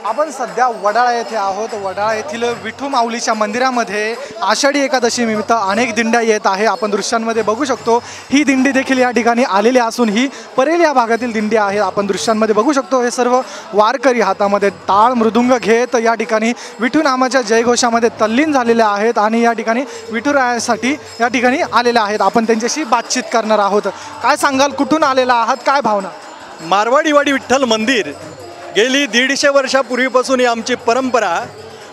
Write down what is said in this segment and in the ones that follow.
आपण सध्या वडाळा येथे आहोत। वडाळा येथील विठू माऊलीच्या मंदिरामध्ये आषाढी एकादशी निमित्त अनेक दिंड्या येत आहे। आपण दृश्यांमध्ये बघू शकतो ही दिंडी देखील या ठिकाणी आलेली असून ही परेल या भागातील दिंडी आहे। आपण दृश्यांमध्ये बघू शकतो हे सर्व वारकरी हातामध्ये टाळ मृदुंग घेत या ठिकाणी विठू नामाच्या जयघोषामध्ये तल्लीन झालेले आहेत आणि या ठिकाणी विठुरायासाठी या ठिकाणी आलेले आहेत। आपण त्यांच्याशी बातचीत करणार आहोत। काय सांगाल, कुठून आलेला आहात, काय भावना? मारवाडीवाडी विठ्ठल मंदिर गेली 150 वर्षापूर्वीपासून ही आमची परंपरा।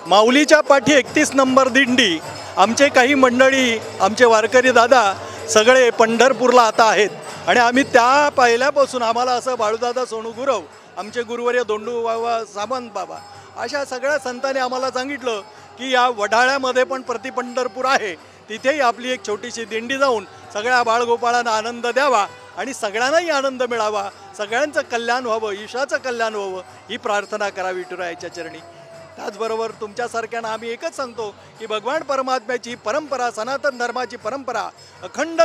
माऊलीच्या पाठी 31 नंबर दिंडी आमचे काही मंडळी आमचे वारकरी दादा सगळे पंढरपूरला आता आहेत आणि आम्ही त्या पहिल्यापासून आम्हाला असं बाळूदादा सोनू गुरव, आमचे गुरुवर्य दोंडू बाबा सामंत बाबा अशा सगळ्या संतांनी आम्हाला सांगितलं की या वडाळ्यामध्ये पण प्रति पंढरपूर आहे, तिथेही आपली एक छोटीशी दिंडी जाऊन सगळ्या बाळगोपाळांना आनंद द्यावा आणि सगळ्यांनाही आनंद मिळावा, सगळ्यांचं कल्याण व्हावं, ईशाचं कल्याण व्हावं ही प्रार्थना करावी विठुरायाच्या चरणी। त्याचबरोबर तुमच्यासारख्यांना आम्ही एकच सांगतो की भगवान परमात्म्याची परंपरा, सनातन धर्माची परंपरा अखंड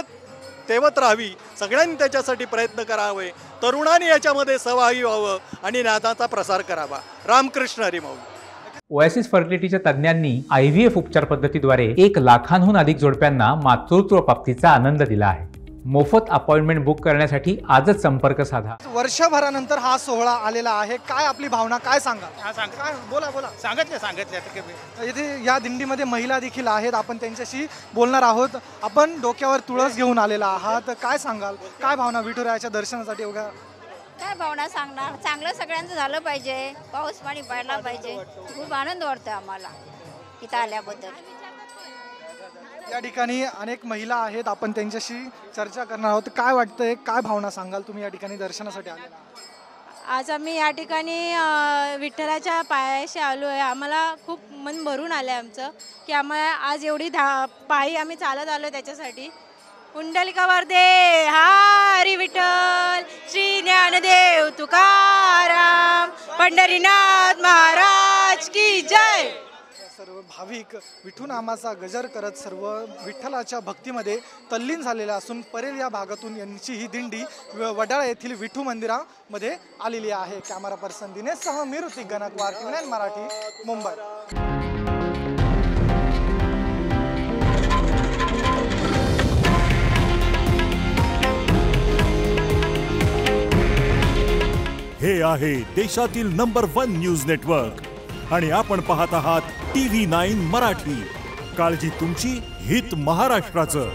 तेवत राहावी, सगळ्यांनी त्याच्यासाठी प्रयत्न करावे, तरुणांनी याच्यामध्ये सहभागी व्हावं आणि ज्ञानाचा प्रसार करावा। रामकृष्ण हरी माऊली। ओएसिस फर्टिलिटीच्या तज्ञांनी IVF उपचार पद्धतीद्वारे 1 लाखांहून अधिक जोडप्यांना मातृत्व प्राप्तीचा आनंद दिला आहे। मोफत अपॉइंटमेंट बुक करण्यासाठी आजच संपर्क साधा। वर्षभरानंतर हा सोहळा आलेला आहे, काय आपली भावना, काय सांगा? काय बोला बोला सांगितले इथे या दिंडीमध्ये महिला देखील आहेत, आपण त्यांच्याशी बोलणार आहोत। आपण डोक्यावर तुळस घेऊन आलेला आहात, काय सांगाल, काय भावना विठुरायाच्या दर्शनासाठी? एवढ्या काय भावना सांगणार, चांगलं सगळ्यांचं झालं पाहिजे, पाऊस पाणी पडला पाहिजे, खूप आनंद वाटतोय आम्हाला इथं आल्याबद्दल। या ठिकाणी अनेक महिला आहेत, आपण त्यांच्याशी चर्चा करणार आहोत। काय वाटतंय, काय भावना सांगाल, तुम्ही या ठिकाणी दर्शनासाठी आलेला आहात? आज आम्ही या ठिकाणी विठ्ठलाच्या पायाशी आलो आहे। आम्हाला खूप मन भरून आलं आहे आमचं की आम्हाला आज एवढी पायी आम्ही चालत आलो त्याच्यासाठी। पुंडलिकावरदे हरी विठ्ठल, श्री ज्ञानदेव तुकाराम, पंढरीनाथ महाराज की जय। सर्व भाविक विठू नामाचा गजर करत सर्व विठ्ठलाच्या भक्तीमध्ये तल्लीन झालेले असून परेल या भागातून यांची ही दिंडी वडाळा येथील विठू मंदिरामध्ये आलेली आहे। कॅमेरा पर्सन दिनेशसह मी ऋतिक गणकवार, टीव्ही9 मराठी, मुंबई। हे आहे देशातील नंबर 1 न्यूज नेटवर्क आणि आपण पाहत आहात टीव्ही 9 मराठी। काळजी तुमची, हित महाराष्ट्राचं।